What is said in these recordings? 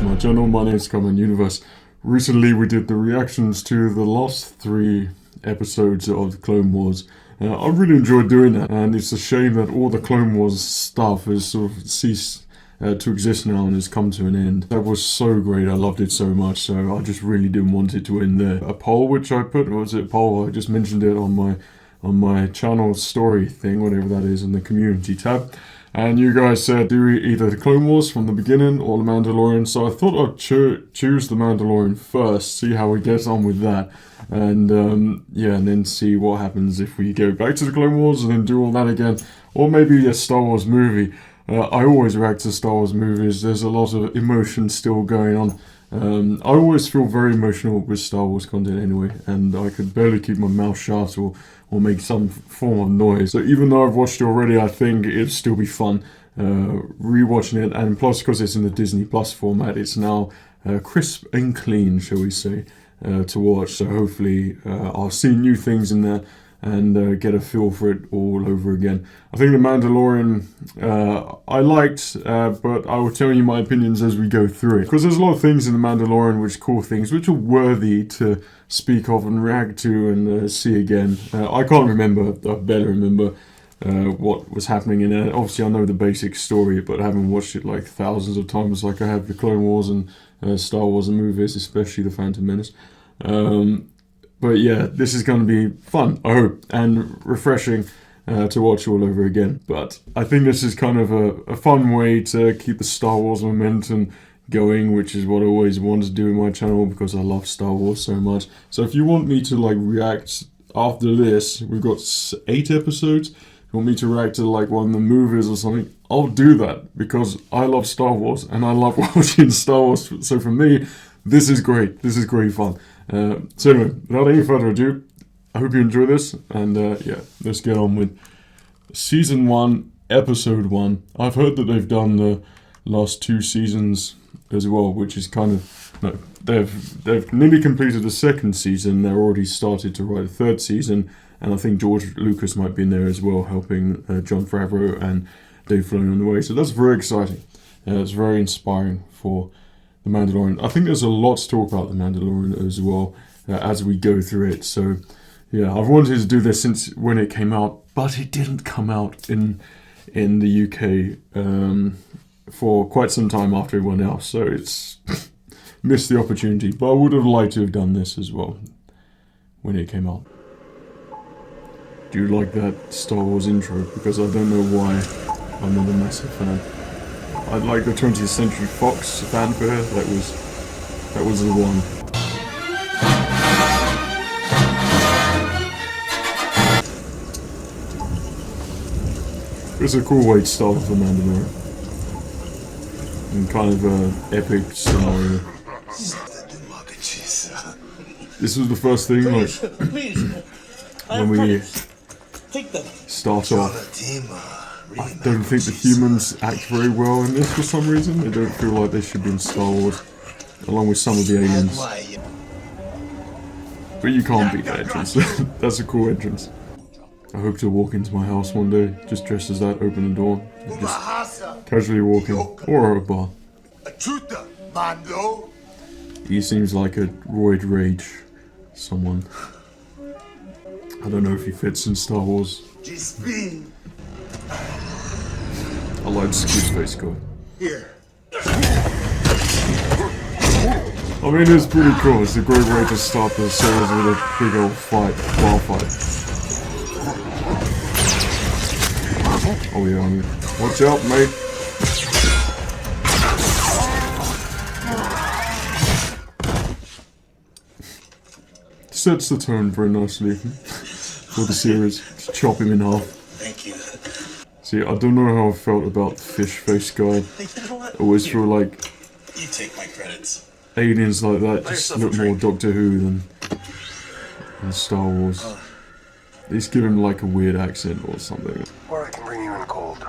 to my channel. My name is SkymanUniverse. Recently we did the reactions to the last 3 episodes of the Clone Wars. I really enjoyed doing that, and it's a shame that all the Clone Wars stuff has sort of ceased to exist now and has come to an end. That was so great, I loved it so much, so I just really didn't want it to end there. A poll which I put, or was it a poll? I just mentioned it on my channel story thing, whatever that is, in the community tab. And you guys said do either the Clone Wars from the beginning or the Mandalorian, so I thought I'd choose the Mandalorian first, see how we get on with that, and yeah, and then see what happens if we go back to the Clone Wars and then do all that again, or maybe a Star Wars movie. I always react to Star Wars movies. There's a lot of emotion still going on. I always feel very emotional with Star Wars content anyway, and I could barely keep my mouth shut or make some form of noise. So even though I've watched it already, I think it'd still be fun rewatching it, and plus because it's in the Disney Plus format, it's now crisp and clean, shall we say, to watch. So hopefully I'll see new things in there and get a feel for it all over again. I think The Mandalorian I liked, but I will tell you my opinions as we go through it. Because there's a lot of things in The Mandalorian which are cool things, which are worthy to speak of and react to and see again. I can't remember, I barely remember what was happening in it. Obviously I know the basic story, but I haven't watched it like thousands of times like I have the Clone Wars and Star Wars and movies, especially The Phantom Menace. But yeah, this is going to be fun, I hope, and refreshing to watch all over again. But I think this is kind of a fun way to keep the Star Wars momentum going, which is what I always wanted to do in my channel because I love Star Wars so much. So if you want me to like react after this, we've got 8 episodes. If you want me to react to like one of the movies or something, I'll do that because I love Star Wars and I love watching Star Wars. So for me, this is great. This is great fun. So anyway, without any further ado, I hope you enjoy this, and yeah, let's get on with Season 1, Episode 1. I've heard that they've done the last 2 seasons as well, which is kind of... No, they've nearly completed the 2nd season, they're already started to write a 3rd season, and I think George Lucas might be in there as well, helping Jon Favreau and Dave Filoni on the way, so that's very exciting. It's very inspiring for The Mandalorian. I think there's a lot to talk about The Mandalorian as well as we go through it. So yeah, I've wanted to do this since when it came out, but it didn't come out in the UK for quite some time after everyone else. So it's missed the opportunity. But I would have liked to have done this as well when it came out. Do you like that Star Wars intro? Because I don't know why I'm not a massive fan. I like the 20th Century Fox fanfare, that was the one. It's a cool way to start off The Mandalorian. In kind of an epic scenario. This was the first thing, like, when we start off. I don't think the humans act very well in this for some reason. They don't feel like they should be in Star Wars, along with some of the aliens. But you can't beat that entrance. That's a cool entrance. I hope to walk into my house one day, just dressed as that, open the door, and just casually walking, or a bar. He seems like a roid rage someone. I don't know if he fits in Star Wars. I like Squid Face guy. Here. I mean, it's pretty cool. It's a great way to start the series with a big old fight, bar fight. Oh yeah, watch out, mate. Sets the tone very nicely for the series. Just chop him in half. Thank you. See, I don't know how I felt about the fish face guy. I always feel like you take my credits. Aliens like that just look more Doctor Who than Star Wars. At least give him like a weird accent or something. Or I can bring you in cold.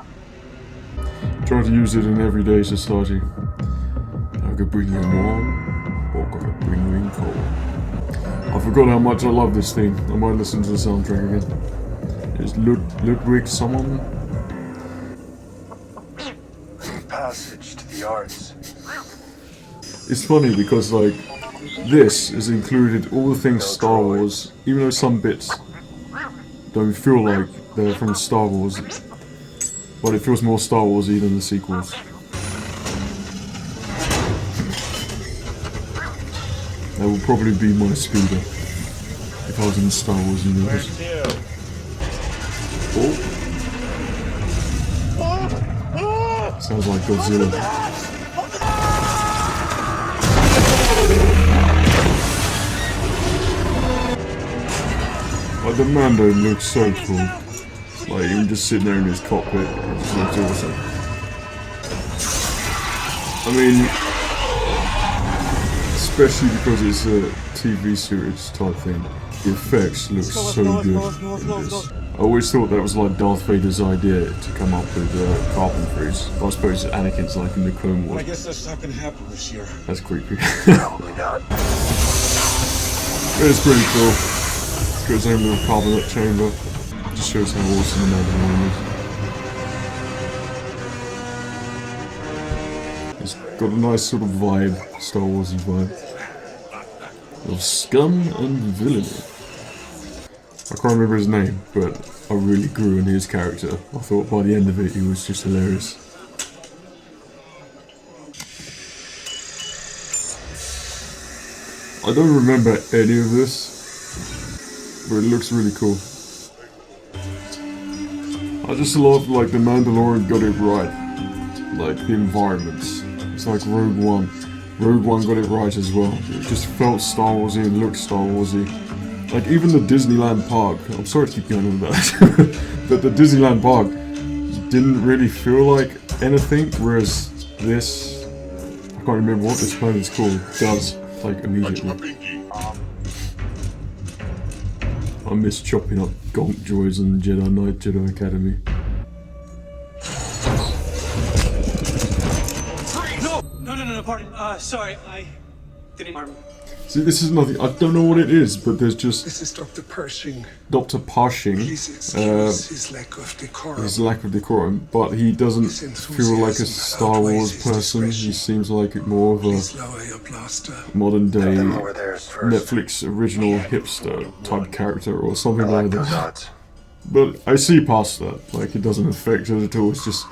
Try to use it in everyday society. I could bring you warm, or I could bring you in cold. I forgot how much I love this theme. I might listen to the soundtrack again. Is Ludwig someone? Passage to the arts. it's funny because like this is included all the things Star Wars, even though some bits don't feel like they're from Star Wars, but it feels more Star Warsy than the sequels. That would probably be my speeder if I was in the Star Wars universe. Oh. Sounds like Godzilla. Like the Mando looks so cool. Like even just sitting there in his cockpit, it just looks awesome. I mean, especially because it's a TV series type thing, the effects look so good in this. I always thought that was like Darth Vader's idea to come up with carbon freeze. I suppose Anakin's like in the Clone Wars. I guess that's not gonna happen this year. That's creepy. Probably not. It's pretty cool. It's got its own little carbonate chamber. Just shows how awesome the Mandalorian is. It's got a nice sort of vibe, Star Warsy vibe. Of scum and villainy. I can't remember his name, but I really grew in his character. I thought by the end of it he was just hilarious. I don't remember any of this, but it looks really cool. I just love like the Mandalorian got it right. Like the environments. It's like Rogue One. Rogue One got it right as well. It just felt Star Warsy and looked Star Warsy. Like even the Disneyland park, I'm sorry to keep going on that, but the Disneyland park didn't really feel like anything, whereas this, I can't remember what this planet's called, does, like immediately. I miss chopping up gonk droids on Jedi Knight Jedi Academy. No, pardon. Sorry, I didn't harm. See, this is nothing. I don't know what it is, but there's just This is Dr. Pershing. Dr. Pershing. Please excuse his lack of decorum. His lack of decorum, but he doesn't feel like a Star Wars person. He seems like more of Please a lower your blaster. modern day Them over there is first. Netflix original hipster type character or I something like like those that. odds. But I see past that. Like it doesn't affect it at all. It's just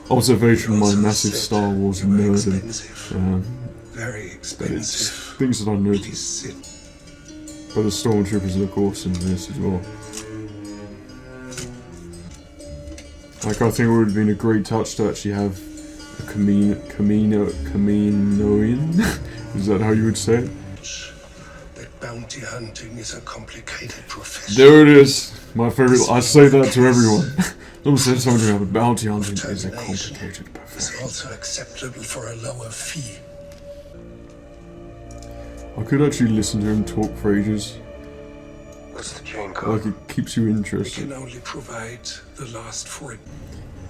observation. My Also massive said Star Wars you were nerd. expensive. But Very it's expensive. things that I Please noticed. sit. But the stormtroopers look awesome in this as well. Like I think it would have been a great touch to actually have a Kaminoan. Is that how you would say it? That bounty hunting is a complicated profession. There it is. My favorite. I say that to everyone. Someone said something about bounty hunting is a complicated It's profession. also acceptable for a lower fee. I could actually listen to him talk for ages. What's the chain Like code? it keeps you We interested. can only provide the last for it.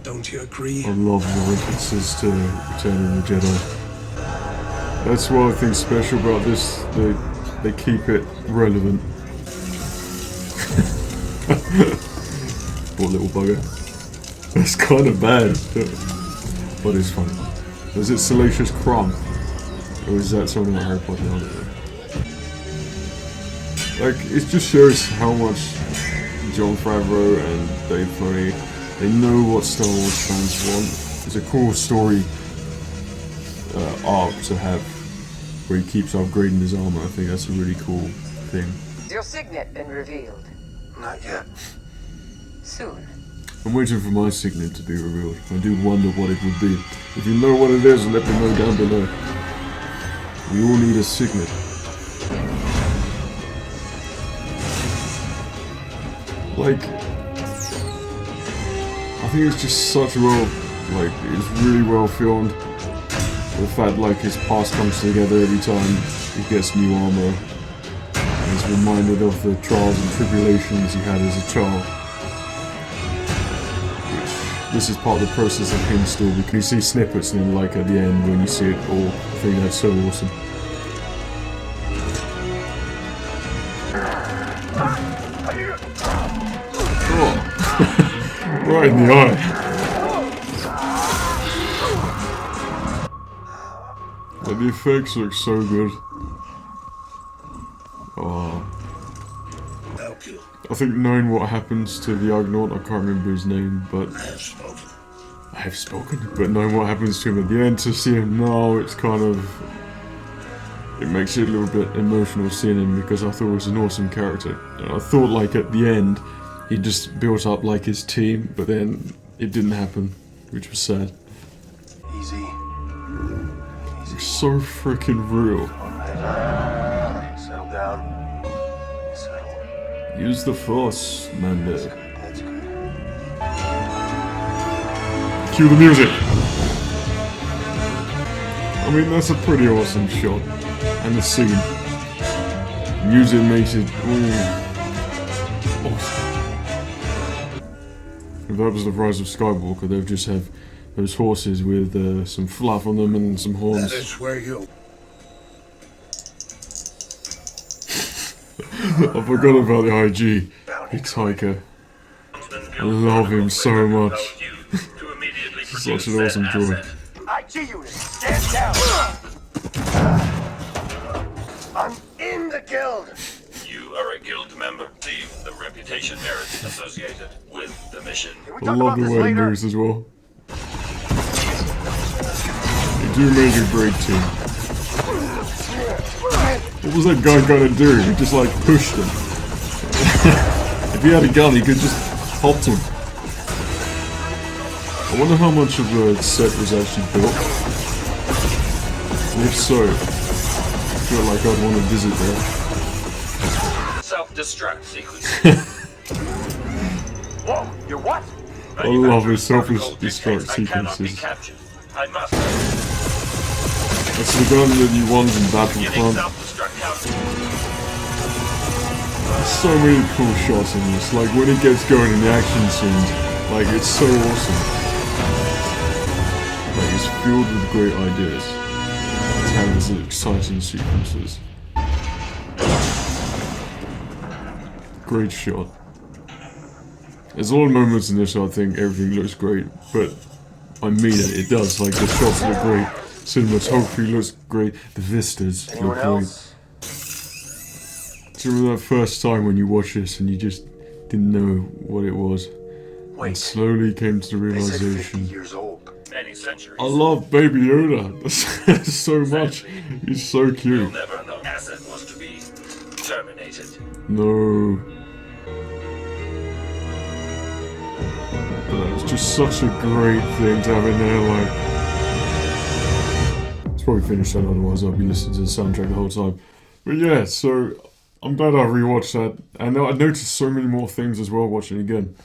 Don't you agree? I love the references to Return of the Jedi. That's what I think special about this. They keep it relevant. Poor little bugger. That's kind of bad, but it's funny. Is it Salacious Crumb? Or is that something like Harry Potter? I don't know. Like, it just shows how much Jon Favreau and Dave Filoni, they know what Star Wars fans want. It's a cool story arc to have, where he keeps upgrading his armor. I think that's a really cool thing. Has your signet been revealed? Not yet. Soon. I'm waiting for my signet to be revealed. I do wonder what it would be. If you know what it is, let me know down below. We all need a signet. Like, I think it's just such it's really well filmed. The fact like his past comes together every time he gets new armor. And he's reminded of the trials and tribulations he had as a child. This is part of the process of him still, because you see snippets and then like at the end when you see it all, I think that's so awesome. Oh. Right in the eye. Like, the effects look so good. Oh. I think knowing what happens to the Argonaut, I can't remember his name, but I have spoken. But knowing what happens to him at the end, to see him now, it's kind of, it makes it a little bit emotional seeing him, because I thought he was an awesome character. And I thought, like, at the end, he just built up like his team, but then it didn't happen, which was sad. Easy. It's so freaking real. Settle down. Settle. Use the Force, Mando. That's good. Cue the music! I mean, that's a pretty awesome shot. And the scene. Music makes it awesome. If that was the Rise of Skywalker, they'd just have those horses with some fluff on them and some horns. That is where you... I forgot about the IG. Hitchhiker. I love him so much. Such an awesome droid. IG unit, stand down. I'm in the guild. You are a guild member. The reputation merits associated with the mission. I love the way it moves as well. You do make a great team. What was that guy gonna do? He just like pushed him. If he had a gun, he could just hopped him. I wonder how much of the set was actually built. And if so, I feel like I'd want to visit there. Self-destruct sequence. Whoa, you're what? I love his self-destruct sequences. I must. That's the gun that you want in Battlefront. So many cool shots in this, like when it gets going in the action scenes, like it's so awesome. Like it's filled with great ideas. It has exciting sequences. Great shot. There's a lot of moments in this I think everything looks great, but I mean it does. Like the shots look great, cinematography looks great, the vistas look great. Do you remember that first time when you watched this and you just didn't know what it was? And slowly came to the realization. Years old. Many centuries. I love Baby Yoda so much. He's so You'll cute. never know. Asset was to be terminated. No. But it's just such a great thing to have in there, like. It's probably finished that, otherwise I'll be listening to the soundtrack the whole time. But yeah, so I'm glad I rewatched that, and I noticed so many more things as well watching it again.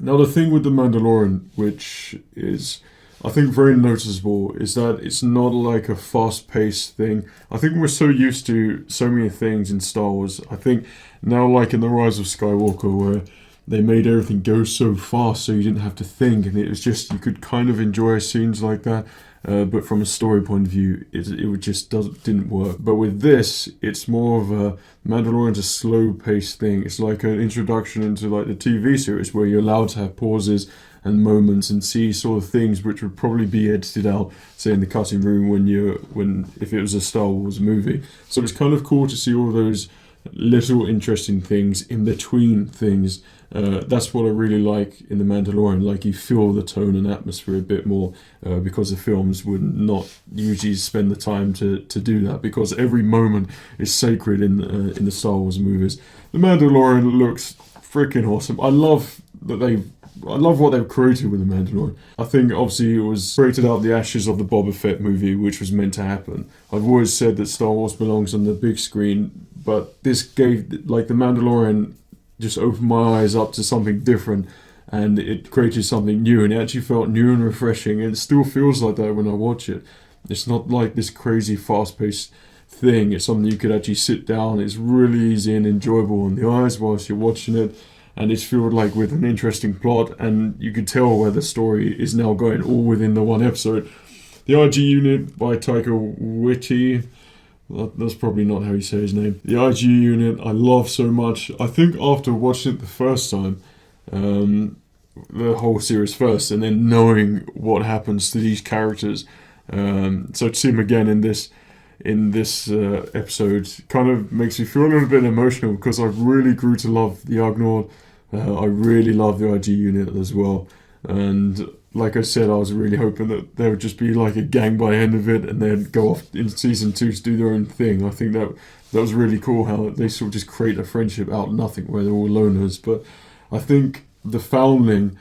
Now the thing with The Mandalorian, which is, I think, very noticeable, is that it's not like a fast-paced thing. I think we're so used to so many things in Star Wars. I think now, like in The Rise of Skywalker, where they made everything go so fast so you didn't have to think, and it was just, you could kind of enjoy scenes like that. But from a story point of view, it just didn't work. But with this, it's more of a Mandalorian's a slow-paced thing. It's like an introduction into like the TV series where you're allowed to have pauses and moments and see sort of things which would probably be edited out, say in the cutting room when if it was a Star Wars movie. So it's kind of cool to see all those little interesting things in between things. That's what I really like in The Mandalorian. Like, you feel the tone and atmosphere a bit more, because the films would not usually spend the time to do that, because every moment is sacred in the Star Wars movies. The Mandalorian looks freaking awesome. I love what they've created with The Mandalorian. I think obviously it was created out of the ashes of the Boba Fett movie, which was meant to happen. I've always said that Star Wars belongs on the big screen, but this gave, like, The Mandalorian just opened my eyes up to something different, and it created something new, and it actually felt new and refreshing, and it still feels like that when I watch it. It's not like this crazy fast-paced thing. It's something you could actually sit down. It's really easy and enjoyable on the eyes whilst you're watching it, and it's filled like with an interesting plot, and you could tell where the story is now going, all within the one episode. The IG Unit by Taika Waititi. That's probably not how you say his name. The IG Unit, I love so much. I think after watching it the first time, the whole series first, and then knowing what happens to these characters, So to see him again in this episode kind of makes me feel a little bit emotional, because I really grew to love the Ugnaught. I really love the IG unit as well, and like I said, I was really hoping that there would just be like a gang by the end of it, and they'd go off in season 2 to do their own thing. I think that was really cool how they sort of just create a friendship out of nothing where they're all loners. But I think the Foundling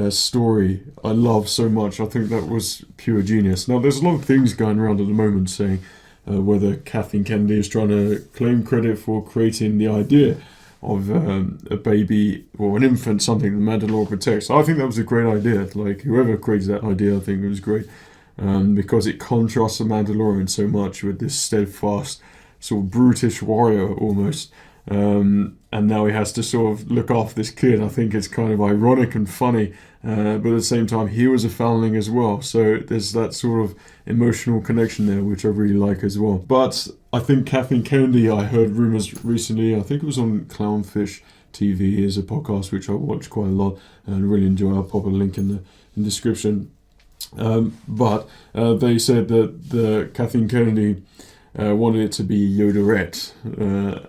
story I love so much. I think that was pure genius. Now there's a lot of things going around at the moment saying whether Kathleen Kennedy is trying to claim credit for creating the idea of a baby or an infant, something the Mandalorian protects. I think that was a great idea. Like, whoever created that idea, I think it was great, because it contrasts the Mandalorian so much with this steadfast, sort of brutish warrior almost. And now he has to sort of look after this kid. I think it's kind of ironic and funny, but at the same time, he was a foundling as well. So there's that sort of emotional connection there, which I really like as well. But I think Kathleen Kennedy, I heard rumors recently, I think it was on Clownfish TV, is a podcast which I watch quite a lot and really enjoy. I'll pop a link in the description. But they said that the Kathleen Kennedy wanted it to be Yoderette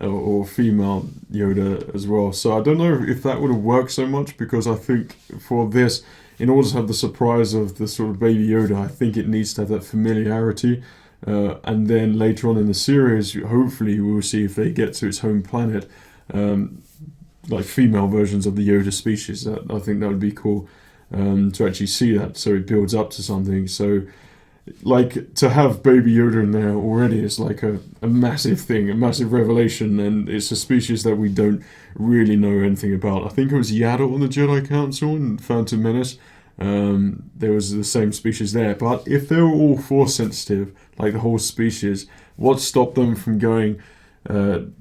or female Yoda as well. So I don't know if that would have worked so much, because I think for this, in order to have the surprise of the sort of baby Yoda, I think it needs to have that familiarity. And then later on in the series, hopefully we'll see if they get to its home planet, like female versions of the Yoda species. I think that would be cool to actually see that, so it builds up to something. So like, to have Baby Yoda in there already is like a massive thing, a massive revelation, and it's a species that we don't really know anything about. I think it was Yaddle on the Jedi Council in Phantom Menace. There was the same species there, but if they were all Force sensitive, like the whole species, what stopped them from going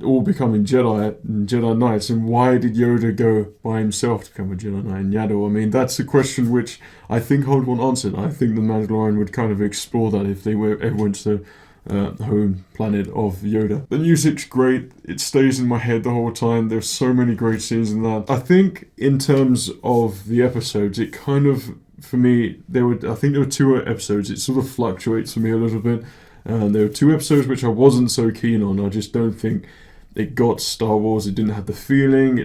all becoming Jedi Knights, and why did Yoda go by himself to become a Jedi Knight in Yaddle? I mean, that's a question which I think I would want answered. I think the Mandalorian would kind of explore that if they ever went to the home planet of Yoda. The music's great, it stays in my head the whole time, there's so many great scenes in that. I think in terms of the episodes, it kind of, for me, I think there were 2 episodes, it sort of fluctuates for me a little bit. There were 2 episodes which I wasn't so keen on. I just don't think it got Star Wars. It didn't have the feeling.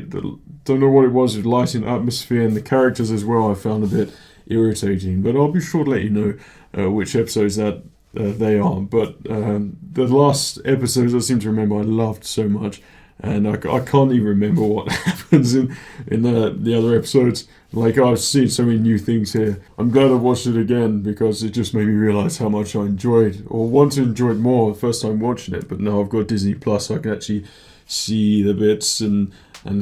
Don't know what it was. It lighting atmosphere, and the characters as well I found a bit irritating. But I'll be sure to let you know which episodes that they are. But the last episodes I seem to remember I loved so much. And I can't even remember what happens in the other episodes. Like, I've seen so many new things here. I'm glad I watched it again, because it just made me realise how much I enjoyed, or want to enjoy it more the first time watching it. But now I've got Disney Plus, so I can actually see the bits and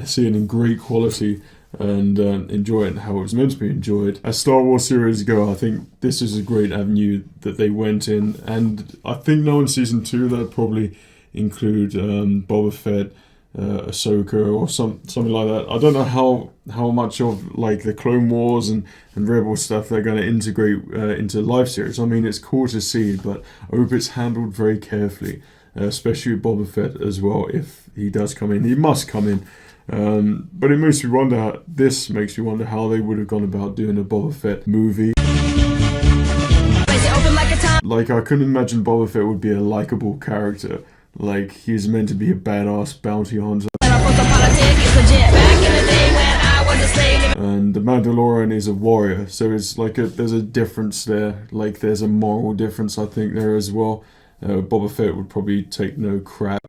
see it in great quality and enjoy it how it was meant to be enjoyed. As Star Wars series go, I think this is a great avenue that they went in. And I think now in Season 2 they'll probably include Boba Fett, Ahsoka, or something like that. I don't know how much of like the Clone Wars and Rebel stuff they're going to integrate into live series. I mean, it's cool to see, but I hope it's handled very carefully, especially with Boba Fett as well. If he does come in, he must come in. But it makes me wonder. This makes me wonder how they would have gone about doing a Boba Fett movie. Like, I couldn't imagine Boba Fett would be a likable character. Like, he's meant to be a badass bounty hunter. And the Mandalorian is a warrior, so it's like there's a difference there. Like, there's a moral difference, I think, there as well. Boba Fett would probably take no crap.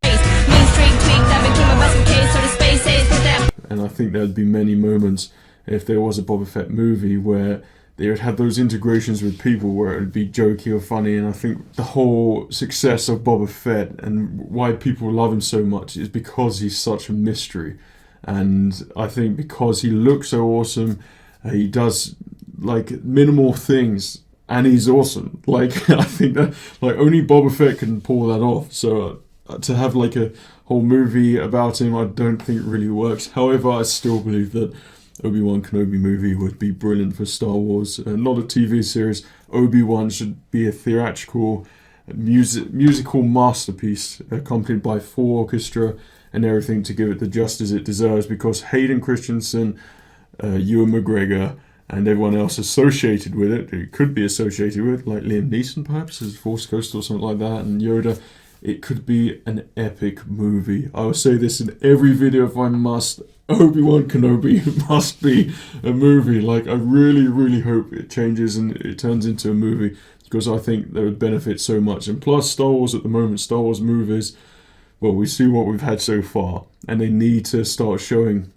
And I think there'd be many moments if there was a Boba Fett movie where they would have those integrations with people where it would be jokey or funny. And I think the whole success of Boba Fett and why people love him so much is because he's such a mystery. And I think because he looks so awesome, he does like minimal things and he's awesome. Like, I think that like only Boba Fett can pull that off. So to have like a whole movie about him, I don't think really works. However, I still believe that Obi-Wan Kenobi movie would be brilliant for Star Wars. Not a TV series. Obi-Wan should be a theatrical musical masterpiece accompanied by full orchestra and everything to give it the justice it deserves, because Hayden Christensen, Ewan McGregor and everyone else associated with it, who could be associated with it, like Liam Neeson perhaps as Force Ghost or something like that, and Yoda, it could be an epic movie. I will say this in every video if I must. Obi-Wan Kenobi must be a movie. Like, I really, really hope it changes and it turns into a movie, because I think that would benefit so much. And plus, Star Wars at the moment, Star Wars movies, well, we see what we've had so far, and they need to start showing,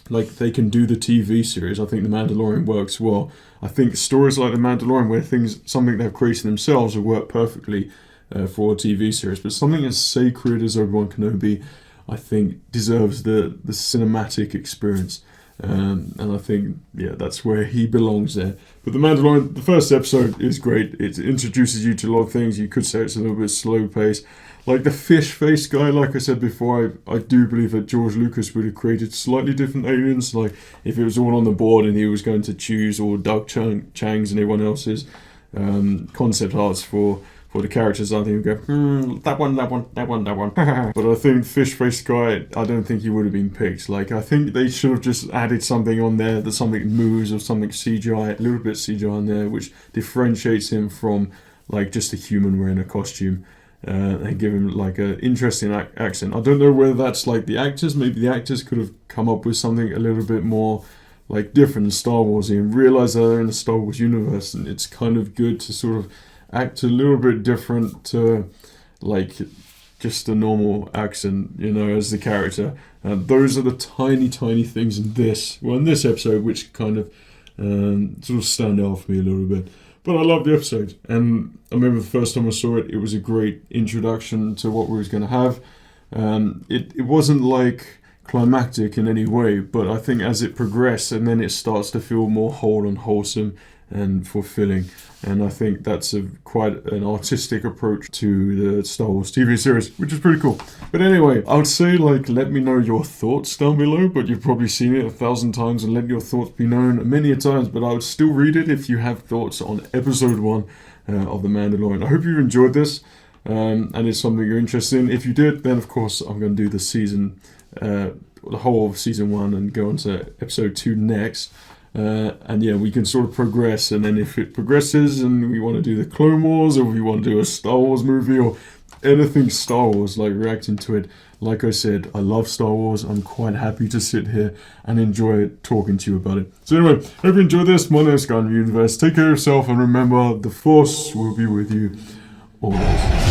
like, they can do the TV series. I think The Mandalorian works well. I think stories like The Mandalorian, where something they've created themselves, will work perfectly for a TV series. But something as sacred as Obi-Wan Kenobi, I think, deserves the cinematic experience. And I think, yeah, that's where he belongs there. But The Mandalorian, the first episode is great. It introduces you to a lot of things. You could say it's a little bit slow paced. Like the fish face guy, like I said before, I do believe that George Lucas would have created slightly different aliens. Like if it was all on the board and he was going to choose all Doug Chang's and everyone else's concept arts for the characters, I think he'd go, that one. But I think fish face guy, I don't think he would have been picked. Like, I think they should have just added something on there, that something moves or something CGI, a little bit CGI on there, which differentiates him from like just a human wearing a costume. And give him like an interesting accent. I don't know whether that's like the actors. Maybe the actors could have come up with something a little bit more like different in Star Wars and realize that they're in the Star Wars universe, and it's kind of good to sort of act a little bit different to like just a normal accent, you know, as the character. Those are the tiny things in this episode which kind of sort of stand out for me a little bit. But I love the episode, and I remember the first time I saw it, it was a great introduction to what we was going to have. It wasn't like climactic in any way, but I think as it progressed, and then it starts to feel more whole and wholesome and fulfilling. And I think that's quite an artistic approach to the Star Wars TV series, which is pretty cool. But anyway, I would say, like, let me know your thoughts down below, but you've probably seen it 1,000 times, and let your thoughts be known many a times, but I would still read it if you have thoughts on episode 1 of The Mandalorian. I hope you've enjoyed this, and it's something you're interested in. If you did, then of course I'm going to do the season, the whole of season 1 and go on to episode 2 next. And yeah, we can sort of progress, and then if it progresses and we want to do the Clone Wars, or we want to do a Star Wars movie, or anything Star Wars, like reacting to it, like I said, I love Star Wars. I'm quite happy to sit here and enjoy talking to you about it. So anyway, hope you enjoyed this. My name is SkymanUniverse. Take care of yourself, and remember, the Force will be with you always.